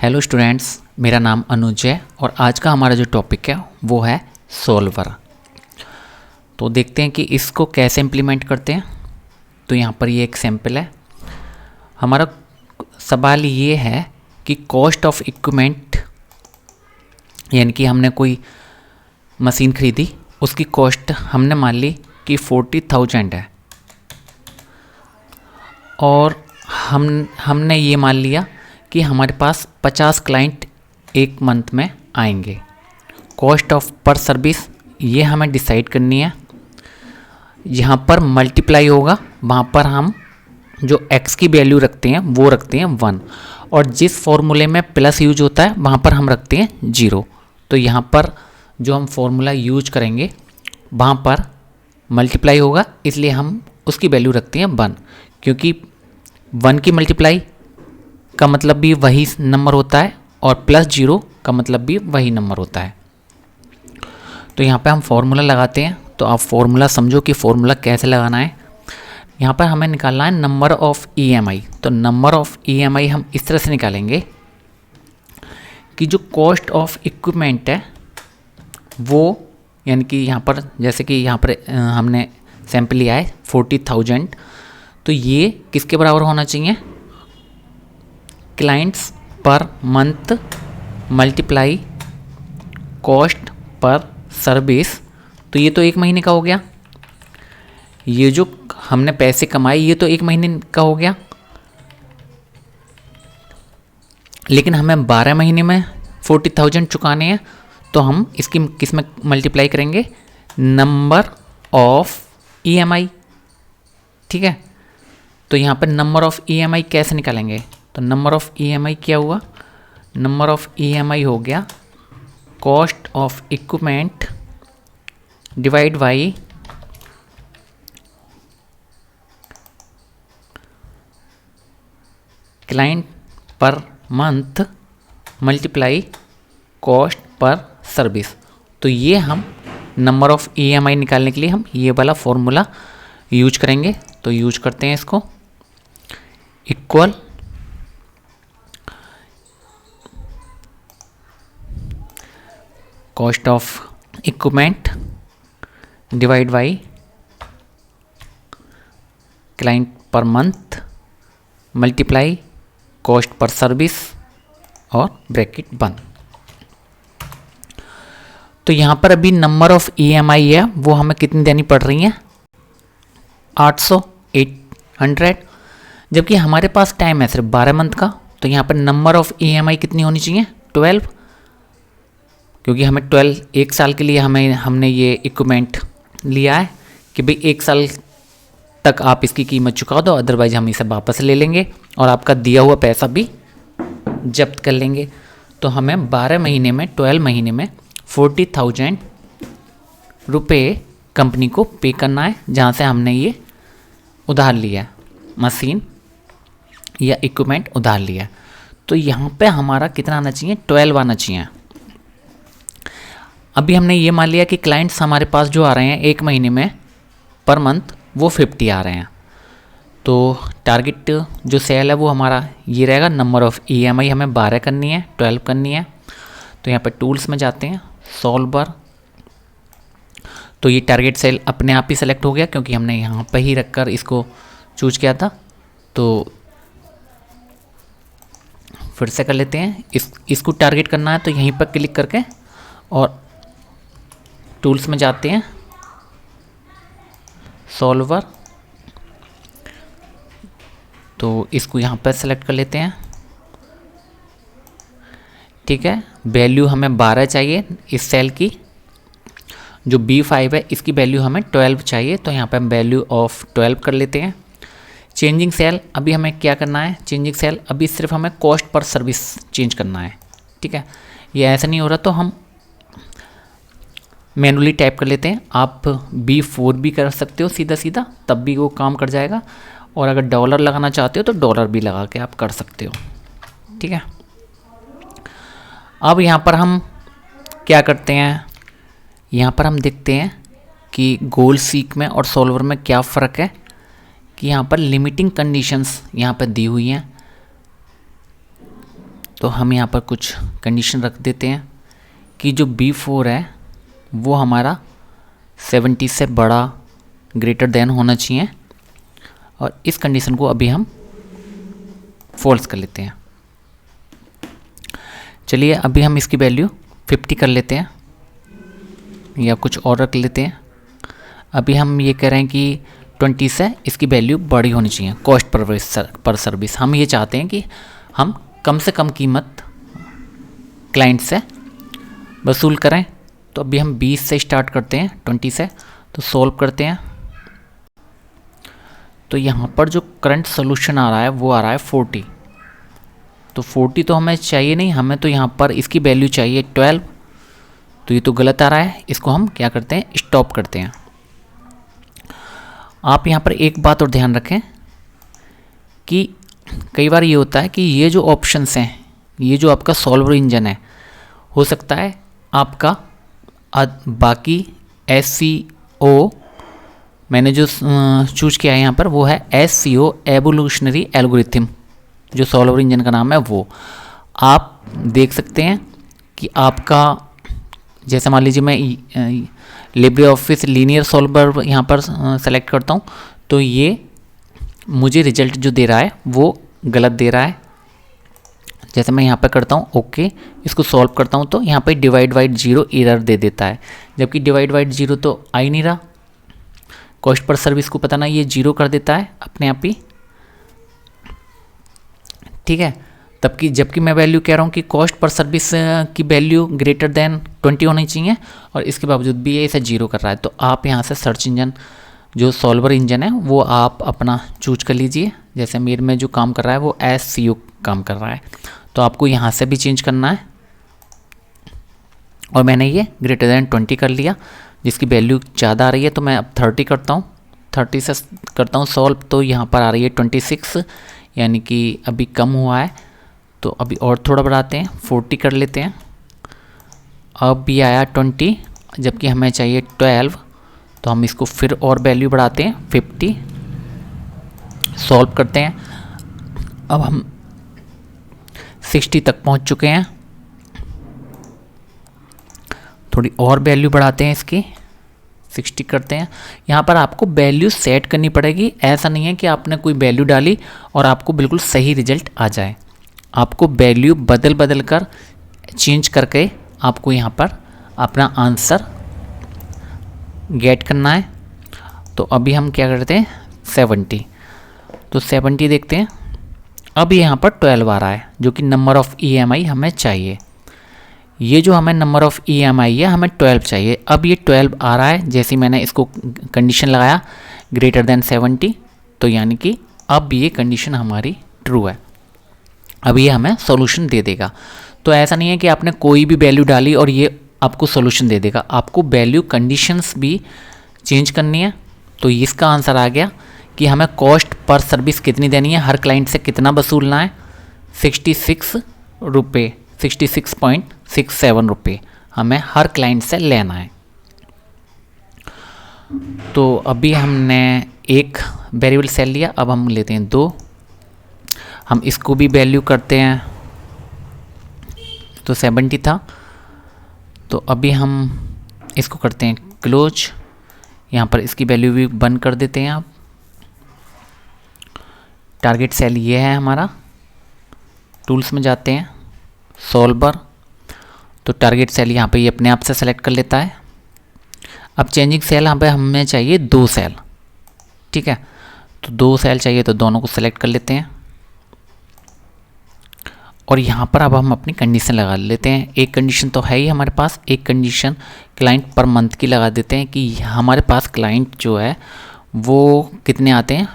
Hello students, मेरा नाम अनुज है और आज का हमारा जो टॉपिक है वो है सॉल्वर। तो देखते हैं कि इसको कैसे इम्प्लीमेंट करते हैं। तो यहाँ पर ये एक सैम्पल है। हमारा सवाल ये है कि कॉस्ट ऑफ इक्विपमेंट, यानी कि हमने कोई मशीन खरीदी, उसकी कॉस्ट हमने मान ली कि 40,000 है और हमने ये मान लिया कि हमारे पास 50 क्लाइंट एक मंथ में आएंगे। कॉस्ट ऑफ पर सर्विस ये हमें डिसाइड करनी है। यहाँ पर मल्टीप्लाई होगा, वहाँ पर हम जो x की वैल्यू रखते हैं वो रखते हैं 1 और जिस फॉर्मूले में प्लस यूज होता है वहाँ पर हम रखते हैं 0। तो यहाँ पर जो हम फॉर्मूला यूज करेंगे वहाँ पर मल्टीप्लाई होगा, इसलिए हम उसकी वैल्यू रखते हैं 1, क्योंकि 1 की मल्टीप्लाई का मतलब भी वही नंबर होता है और प्लस 0 का मतलब भी वही नंबर होता है। तो यहाँ पे हम फॉर्मूला लगाते हैं। तो आप फॉर्मूला समझो कि फॉर्मूला कैसे लगाना है। यहाँ पर हमें निकालना है नंबर ऑफ़ ईएमआई। तो नंबर ऑफ़ ईएमआई हम इस तरह से निकालेंगे कि जो कॉस्ट ऑफ इक्विपमेंट है वो, यानी कि यहाँ पर जैसे कि यहाँ पर हमने सैंपल लिया है 40,000, तो ये किसके बराबर होना चाहिए? Clients per month multiply cost per service. तो ये तो एक महीने का हो गया। ये जो हमने पैसे कमाए ये तो एक महीने का हो गया, लेकिन हमें 12 महीने में 40,000 चुकाने हैं। तो हम इसकी किस में मल्टीप्लाई करेंगे? Number of EMI. ठीक है, तो यहाँ पर नंबर ऑफ ईएमआई कैसे निकालेंगे? तो नंबर ऑफ ईएमआई क्या हुआ? नंबर ऑफ ईएमआई हो गया cost of equipment divide by client per month multiply cost per service. तो ये हम नंबर ऑफ ईएमआई निकालने के लिए हम ये वाला फॉर्मूला यूज करेंगे। तो यूज करते हैं इसको, equal cost of equipment divide by client per month multiply cost per service और ब्रैकेट बंद। तो यहाँ पर अभी नंबर ऑफ ईएमआई है वो हमें कितनी देनी पड़ रही है? 800, जबकि हमारे पास टाइम है सिर्फ 12 मंथ का। तो यहाँ पर नंबर ऑफ ईएमआई कितनी होनी चाहिए? 12, क्योंकि हमें 12 एक साल के लिए हमने ये इक्विपमेंट लिया है कि भाई एक साल तक आप इसकी कीमत चुका दो, अदरवाइज हम इसे वापस ले लेंगे और आपका दिया हुआ पैसा भी जब्त कर लेंगे। तो हमें 12 महीने में 12 महीने में 40,000 रुपये कंपनी को पे करना है, जहाँ से हमने ये उधार लिया, मशीन या इक्विपमेंट उधार लिया। तो यहाँ पे हमारा कितना आना चाहिए? 12 आना चाहिए। अभी हमने ये मान लिया कि क्लाइंट्स हमारे पास जो आ रहे हैं एक महीने में पर मंथ वो 50 आ रहे हैं। तो टारगेट जो सेल है वो हमारा ये रहेगा। नंबर ऑफ़ ईएमआई हमें 12 करनी है, 12 करनी है। तो यहाँ पर टूल्स में जाते हैं, सॉल्वर। तो ये टारगेट सेल अपने आप ही सेलेक्ट हो गया क्योंकि हमने यहाँ पे ही रखकर इसको चूज किया था। तो फिर से कर लेते हैं, इसको टारगेट करना है तो यहीं पर क्लिक करके और टूल्स में जाते हैं, सॉल्वर। तो इसको यहाँ पर सेलेक्ट कर लेते हैं। ठीक है, वैल्यू हमें 12 चाहिए इस सेल की। जो B5 है इसकी वैल्यू हमें 12 चाहिए, तो यहाँ पे हम वैल्यू ऑफ 12 कर लेते हैं। चेंजिंग सेल अभी हमें क्या करना है? चेंजिंग सेल अभी सिर्फ हमें कॉस्ट पर सर्विस चेंज करना है। ठीक है, ये ऐसा नहीं हो रहा तो हम मैनुअली टाइप कर लेते हैं। आप B4 भी कर सकते हो सीधा सीधा, तब भी वो काम कर जाएगा। और अगर डॉलर लगाना चाहते हो तो डॉलर भी लगा के आप कर सकते हो। ठीक है, अब यहाँ पर हम क्या करते हैं? यहाँ पर हम देखते हैं कि गोल सीक में और सॉल्वर में क्या फ़र्क है। कि यहाँ पर लिमिटिंग कंडीशंस यहाँ पर दी हुई हैं। तो हम यहाँ पर कुछ कंडीशन रख देते हैं कि जो B4 है वो हमारा 70 से बड़ा ग्रेटर देन होना चाहिए, और इस कंडीशन को अभी हम फॉल्स कर लेते हैं। चलिए अभी हम इसकी वैल्यू 50 कर लेते हैं या कुछ और रख लेते हैं। अभी हम ये कह रहे हैं कि 20 से इसकी वैल्यू बड़ी होनी चाहिए कॉस्ट पर सर्विस। हम ये चाहते हैं कि हम कम से कम कीमत क्लाइंट से वसूल करें। तो अभी हम 20 से स्टार्ट करते हैं, 20 से। तो सॉल्व करते हैं। तो यहाँ पर जो करंट सोल्यूशन आ रहा है वो आ रहा है 40। तो 40 तो हमें चाहिए नहीं, हमें तो यहाँ पर इसकी वैल्यू चाहिए 12। तो ये तो गलत आ रहा है, इसको हम क्या करते हैं, स्टॉप करते हैं। आप यहाँ पर एक बात और ध्यान रखें कि कई बार ये होता है कि ये जो ऑप्शंस हैं, ये जो आपका सॉल्वर इंजन है, हो सकता है आपका बाकी SCO मैंने जो चूज किया है यहाँ पर वो है SCO एवोल्यूशनरी एल्गोरिथम, जो सॉल्वर इंजन का नाम है वो। आप देख सकते हैं कि आपका, जैसे मान लीजिए मैं लिब्रे ऑफिस लीनियर सॉल्वर यहाँ पर सेलेक्ट करता हूँ, तो ये मुझे रिजल्ट जो दे रहा है वो गलत दे रहा है। जैसे मैं यहाँ पर करता हूँ ओके, इसको सॉल्व करता हूँ तो यहाँ पर डिवाइड बाई 0 एरर दे देता है, जबकि डिवाइड बाई 0 तो आ ही नहीं रहा। कॉस्ट पर सर्विस को पता ना ये 0 कर देता है अपने आप ही, ठीक है। जबकि मैं वैल्यू कह रहा हूँ कि कॉस्ट पर सर्विस की वैल्यू ग्रेटर देन 20 होनी चाहिए, और इसके बावजूद भी ये इसे 0 कर रहा है। तो आप यहाँ से सर्च इंजन जो सॉल्वर इंजन है वो आप अपना चूज कर लीजिए। जैसे मेरे में जो काम कर रहा है वो SCO काम कर रहा है, तो आपको यहाँ से भी चेंज करना है। और मैंने ये ग्रेटर देन 20 कर लिया, जिसकी वैल्यू ज़्यादा आ रही है, तो मैं अब 30 करता हूँ। 30 से करता हूँ सॉल्व, तो यहाँ पर आ रही है 26, यानी कि अभी कम हुआ है। तो अभी और थोड़ा बढ़ाते हैं, 40 कर लेते हैं। अब भी आया 20, जबकि हमें चाहिए 12, तो हम इसको फिर और वैल्यू बढ़ाते हैं 50, सॉल्व करते हैं। अब हम 60 तक पहुंच चुके हैं। थोड़ी और वैल्यू बढ़ाते हैं इसकी, 60 करते हैं। यहाँ पर आपको वैल्यू सेट करनी पड़ेगी, ऐसा नहीं है कि आपने कोई वैल्यू डाली और आपको बिल्कुल सही रिजल्ट आ जाए। आपको वैल्यू बदल कर चेंज करके आपको यहाँ पर अपना आंसर गेट करना है। तो अभी हम क्या करते हैं 70, तो 70 देखते हैं। अब यहाँ पर 12 आ रहा है, जो कि नंबर ऑफ़ EMI हमें चाहिए। ये जो हमें नंबर ऑफ़ EMI है हमें 12 चाहिए। अब ये 12 आ रहा है, जैसे मैंने इसको कंडीशन लगाया ग्रेटर देन 70, तो यानी कि अब ये कंडीशन हमारी ट्रू है। अब ये हमें सॉल्यूशन दे देगा। तो ऐसा नहीं है कि आपने कोई भी वैल्यू डाली और ये आपको सॉल्यूशन दे देगा, आपको वैल्यू कंडीशंस भी चेंज करनी है। तो इसका आंसर आ गया कि हमें कॉस्ट पर सर्विस कितनी देनी है, हर क्लाइंट से कितना वसूलना है, 66 रुपये, 66.67 रुपये हमें हर क्लाइंट से लेना है। तो अभी हमने एक वेरिएबल सेल लिया, अब हम लेते हैं 2। हम इसको भी वैल्यू करते हैं, तो 70 था। तो अभी हम इसको करते हैं क्लोज, यहाँ पर इसकी वैल्यू भी बंद कर देते हैं। आप टारगेट सेल ये है हमारा, टूल्स में जाते हैं, सॉल्वर, तो टारगेट सेल यहाँ पे ये अपने आप से सेलेक्ट कर लेता है। अब चेंजिंग सेल यहाँ पे हमें चाहिए 2 सेल, ठीक है। तो 2 सेल चाहिए, तो दोनों को सेलेक्ट कर लेते हैं। और यहाँ पर अब हम अपनी कंडीशन लगा लेते हैं। एक कंडीशन तो है ही हमारे पास, एक कंडीशन क्लाइंट पर मंथ की लगा देते हैं कि हमारे पास क्लाइंट जो है वो कितने आते हैं,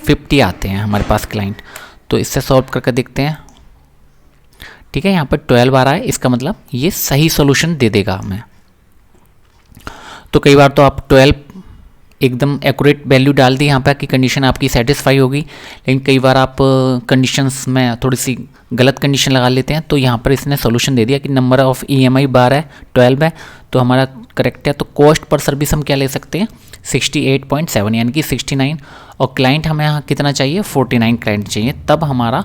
50 आते हैं हमारे पास क्लाइंट। तो इससे सॉल्व करके देखते हैं, ठीक है। यहाँ पर 12 आ रहा है, इसका मतलब ये सही सॉल्यूशन दे देगा हमें। तो कई बार तो आप 12 एकदम एक्यूरेट वैल्यू डाल दी यहाँ पर कि कंडीशन आपकी सेटिस्फाई होगी, लेकिन कई बार आप कंडीशंस में थोड़ी सी गलत कंडीशन लगा लेते हैं। तो यहाँ पर इसने सॉल्यूशन दे दिया कि नंबर ऑफ़ EMI 12 है, 12 है, तो हमारा करेक्ट है। तो कॉस्ट पर सर्विस हम क्या ले सकते हैं 68.7, यानी कि 69, और क्लाइंट हमें यहाँ कितना चाहिए 49 क्लाइंट चाहिए, तब हमारा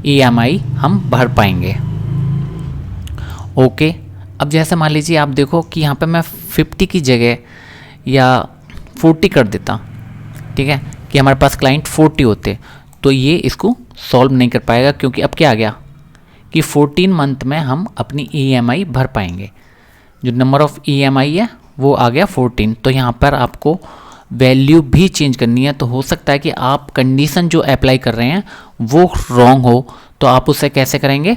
EMI हम भर पाएंगे। ओके, अब जैसे मान लीजिए आप देखो कि यहाँ पे मैं 50 की जगह या 40 कर देता, ठीक है, कि हमारे पास क्लाइंट 40 होते, तो ये इसको सॉल्व नहीं कर पाएगा, क्योंकि अब क्या आ गया कि 14 मंथ में हम अपनी EMI भर पाएंगे। जो नंबर ऑफ़ EMI है वो आ गया 14। तो यहाँ पर आपको वैल्यू भी चेंज करनी है। तो हो सकता है कि आप कंडीशन जो अप्लाई कर रहे हैं वो रॉन्ग हो, तो आप उसे कैसे करेंगे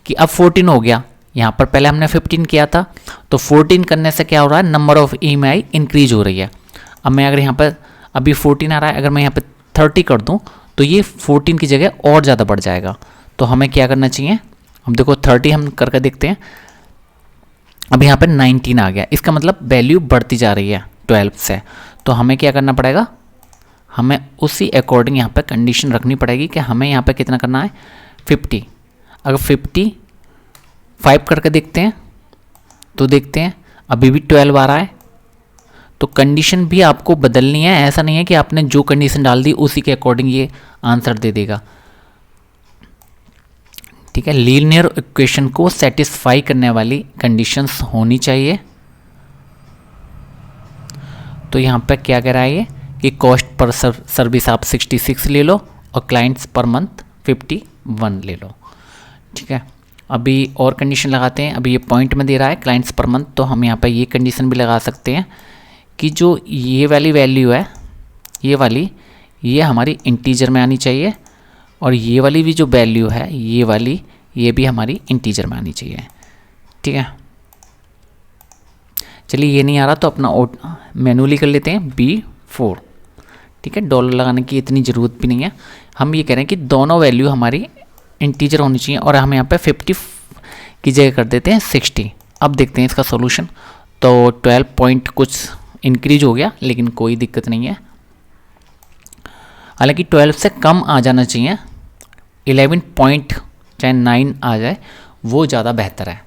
कि अब 14 हो गया, यहाँ पर पहले हमने 15 किया था, तो 14 करने से क्या हो रहा है, नंबर ऑफ़ EMI इंक्रीज हो रही है। अब मैं अगर यहाँ पर अभी 14 आ रहा है, अगर मैं यहाँ पर 30 कर दूँ तो ये 14 की जगह और ज़्यादा बढ़ जाएगा। तो हमें क्या करना चाहिए, हम देखो 30 हम करके देखते हैं, अब यहाँ पर 19 आ गया, इसका मतलब वैल्यू बढ़ती जा रही है 12 से। तो हमें क्या करना पड़ेगा, हमें उसी अकॉर्डिंग यहाँ पर कंडीशन रखनी पड़ेगी कि हमें यहाँ पर कितना करना है, 50। अगर 55 करके देखते हैं तो देखते हैं अभी भी 12 आ रहा है। तो कंडीशन भी आपको बदलनी है, ऐसा नहीं है कि आपने जो कंडीशन डाल दी उसी के अकॉर्डिंग ये आंसर दे देगा, ठीक है। लीनियर इक्वेशन को सेटिस्फाई करने वाली कंडीशंस होनी चाहिए। तो यहाँ पे क्या कह रहा है ये कि कॉस्ट पर सर्विस आप 66 ले लो और क्लाइंट्स पर मंथ 51 ले लो, ठीक है। अभी और कंडीशन लगाते हैं, अभी ये पॉइंट में दे रहा है क्लाइंट्स पर मंथ, तो हम यहाँ पे ये कंडीशन भी लगा सकते हैं कि जो ये वाली वैल्यू है, ये वाली, ये हमारी इंटीजर में आनी चाहिए, और ये वाली भी जो वैल्यू है, ये वाली, ये भी हमारी इंटीजर में आनी चाहिए, ठीक है। चलिए ये नहीं आ रहा तो अपना मैनुअली कर लेते हैं B4, ठीक है। डॉलर लगाने की इतनी ज़रूरत भी नहीं है। हम ये कह रहे हैं कि दोनों वैल्यू हमारी इंटीजर होनी चाहिए, और हम यहाँ पे 50 की जगह कर देते हैं 60। अब देखते हैं इसका सॉल्यूशन। तो 12 पॉइंट कुछ इंक्रीज हो गया, लेकिन कोई दिक्कत नहीं है, हालांकि 12 से कम आ जाना चाहिए, 11 पॉइंट चाहे 9 आ जाए वो ज़्यादा बेहतर है।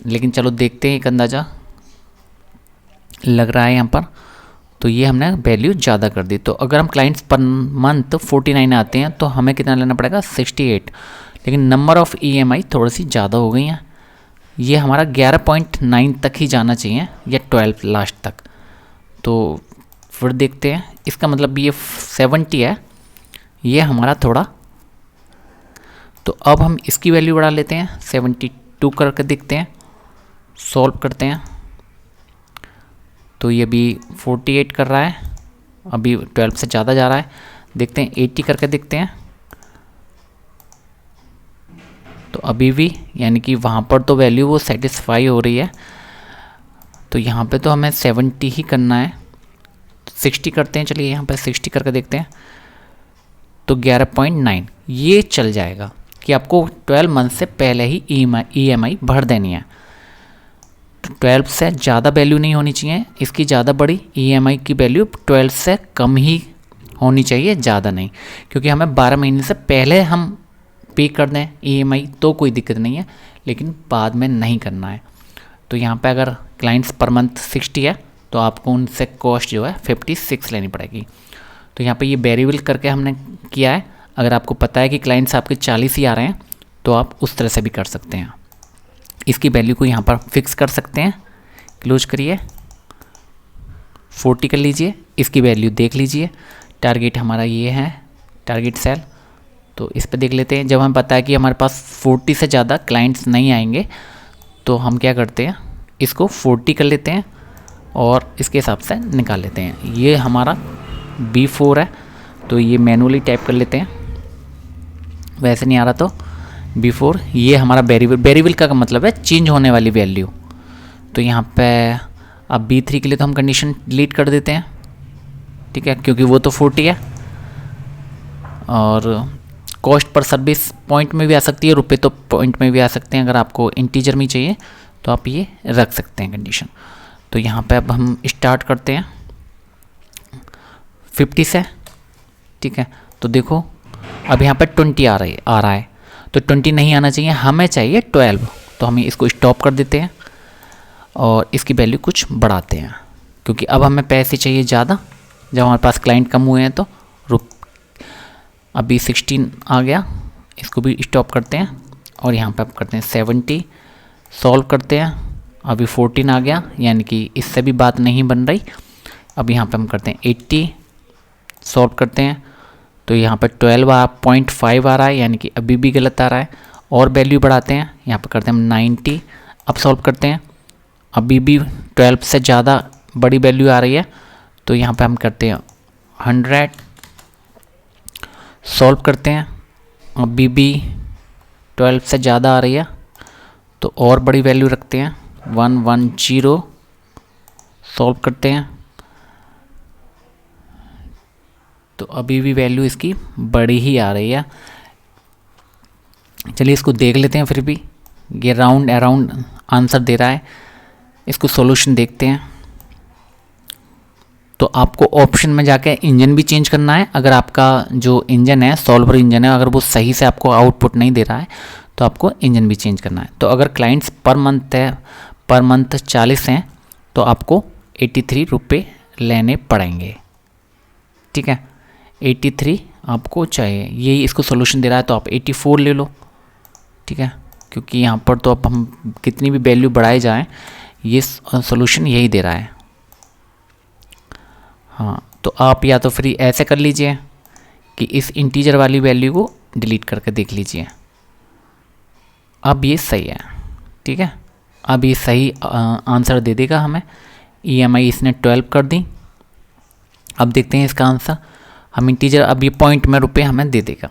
लेकिन चलो देखते हैं, एक अंदाज़ा लग रहा है यहाँ पर, तो ये हमने वैल्यू ज़्यादा कर दी। तो अगर हम क्लाइंट्स पर मंथ 49 आते हैं तो हमें कितना लेना पड़ेगा, 68। लेकिन नंबर ऑफ़ EMI थोड़ी सी ज़्यादा हो गई हैं, ये हमारा 11.9 तक ही जाना चाहिए या 12 लास्ट तक। तो फिर देखते हैं, इसका मतलब ये 70 है, ये हमारा थोड़ा, तो अब हम इसकी वैल्यू बढ़ा लेते हैं, 72 करके देखते हैं, सॉल्व करते हैं। तो ये भी 48 कर रहा है, अभी 12 से ज़्यादा जा रहा है, देखते हैं 80 करके देखते हैं। तो अभी भी, यानी कि वहाँ पर तो वैल्यू वो सेटिस्फाई हो रही है, तो यहाँ पे तो हमें 70 ही करना है। 60 करते हैं, चलिए यहाँ पे 60 करके देखते हैं, तो 11.9 ये चल जाएगा कि आपको 12 मंथ से पहले ही EMI भर देनी है। तो 12 से ज़्यादा वैल्यू नहीं होनी चाहिए, इसकी ज़्यादा बड़ी EMI की वैल्यू 12 से कम ही होनी चाहिए, ज़्यादा नहीं, क्योंकि हमें 12 महीने से पहले हम पे कर दें EMI तो कोई दिक्कत नहीं है, लेकिन बाद में नहीं करना है। तो यहाँ पे अगर क्लाइंट्स पर मंथ 60 है तो आपको उनसे कॉस्ट जो है 56 लेनी पड़ेगी। तो यहाँ पे ये वेरिएबल करके हमने किया है। अगर आपको पता है कि क्लाइंट्स आपके 40 ही आ रहे हैं तो आप उस तरह से भी कर सकते हैं। इसकी वैल्यू को यहाँ पर फिक्स कर सकते हैं, क्लोज करिए, 40 कर लीजिए, इसकी वैल्यू देख लीजिए। टारगेट हमारा ये है, टारगेट सेल, तो इस पर देख लेते हैं। जब हमें पता है कि हमारे पास 40 से ज़्यादा क्लाइंट्स नहीं आएंगे तो हम क्या करते हैं, इसको 40 कर लेते हैं और इसके हिसाब से निकाल लेते हैं। ये हमारा B4 है, तो ये मैनुअली टाइप कर लेते हैं, वैसे नहीं आ रहा तो B4। ये हमारा वेरिएबल का मतलब है चेंज होने वाली वैल्यू। तो यहाँ पे अब B3 के लिए तो हम कंडीशन डिलीट कर देते हैं, ठीक है, क्योंकि वो तो 40 है। और कॉस्ट पर सर्विस पॉइंट में भी आ सकती है, रुपए तो पॉइंट में भी आ सकते हैं। अगर आपको इंटीजर में चाहिए तो आप ये रख सकते हैं कंडीशन। तो यहाँ पे अब हम स्टार्ट करते हैं 50 से, ठीक है। तो देखो अब यहाँ पे 20 आ रहा है, तो 20 नहीं आना चाहिए, हमें चाहिए 12। तो हम इसको स्टॉप कर देते हैं और इसकी वैल्यू कुछ बढ़ाते हैं, क्योंकि अब हमें पैसे चाहिए ज़्यादा। जब हमारे पास क्लाइंट कम हुए हैं तो अभी 16 आ गया, इसको भी स्टॉप करते हैं और यहाँ पे आप करते हैं 70, सॉल्व करते हैं। अभी 14 आ गया, यानी कि इससे भी बात नहीं बन रही। अब यहाँ पे हम करते हैं 80, सॉल्व करते हैं तो यहाँ पे 12.5 आ रहा है, यानी कि अभी भी गलत आ रहा है। और वैल्यू बढ़ाते हैं, यहाँ पे करते हैं हम 90, अब सॉल्व करते हैं, अभी भी 12 से ज़्यादा बड़ी वैल्यू आ रही है। तो यहाँ पे हम करते हैं 100, सॉल्व करते हैं, अभी भी 12 से ज़्यादा आ रही है। तो और बड़ी वैल्यू रखते हैं 110, सॉल्व करते हैं तो अभी भी वैल्यू इसकी बड़ी ही आ रही है। चलिए इसको देख लेते हैं, फिर भी ये राउंड अराउंड आंसर दे रहा है। इसको सॉल्यूशन देखते हैं। तो आपको ऑप्शन में जाके इंजन भी चेंज करना है। अगर आपका जो इंजन है, सॉल्वर इंजन है, अगर वो सही से आपको आउटपुट नहीं दे रहा है तो आपको इंजन भी चेंज करना है। तो अगर क्लाइंट्स पर मंथ 40 हैं तो आपको 83 रुपये लेने पड़ेंगे। ठीक है, 83 आपको चाहिए, यही इसको सोल्यूशन दे रहा है। तो आप 84 ले लो। ठीक है, क्योंकि यहाँ पर तो अब हम कितनी भी वैल्यू बढ़ाए जाएं, ये सोल्यूशन यही दे रहा है। हाँ, तो आप या तो फिर ऐसे कर लीजिए कि इस इंटीजर वाली वैल्यू को डिलीट करके देख लीजिए। अब ये सही है। ठीक है, अब ये सही आंसर दे देगा हमें। EMI इसने 12 कर दी। अब देखते हैं इसका आंसर। हम इंटीजर, अब ये पॉइंट में रुपए हमें दे देगा।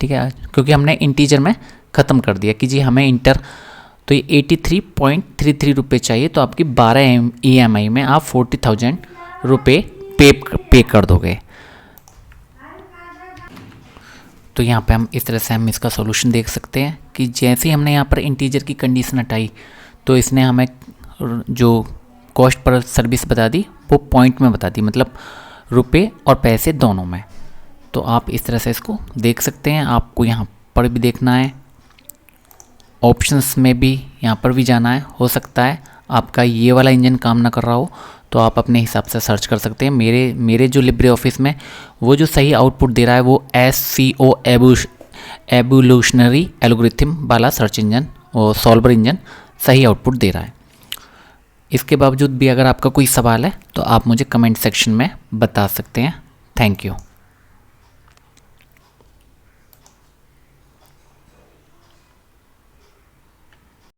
ठीक है, क्योंकि हमने इंटीजर में ख़त्म कर दिया कि जी हमें इंटर, तो ये 83.33 रुपये चाहिए। तो आपकी 12 EMI में आप 40,000 रुपये पे कर दोगे। तो यहाँ पे हम इस तरह से हम इसका सॉल्यूशन देख सकते हैं कि जैसे ही हमने यहाँ पर इंटीजर की कंडीशन हटाई तो इसने हमें जो कॉस्ट पर सर्विस बता दी वो पॉइंट में बता दी, मतलब रुपए और पैसे दोनों में। तो आप इस तरह से इसको देख सकते हैं। आपको यहाँ पर भी देखना है, ऑप्शंस में भी यहाँ पर भी जाना है। हो सकता है आपका ये वाला इंजन काम ना कर रहा हो तो आप अपने हिसाब से सर्च कर सकते हैं। मेरे जो लिब्रे ऑफिस में वो जो सही आउटपुट दे रहा है वो SCO एवोल्यूशनरी एल्गोरिथम वाला सर्च इंजन और सॉल्वर इंजन सही आउटपुट दे रहा है। इसके बावजूद भी अगर आपका कोई सवाल है तो आप मुझे कमेंट सेक्शन में बता सकते हैं। Thank you.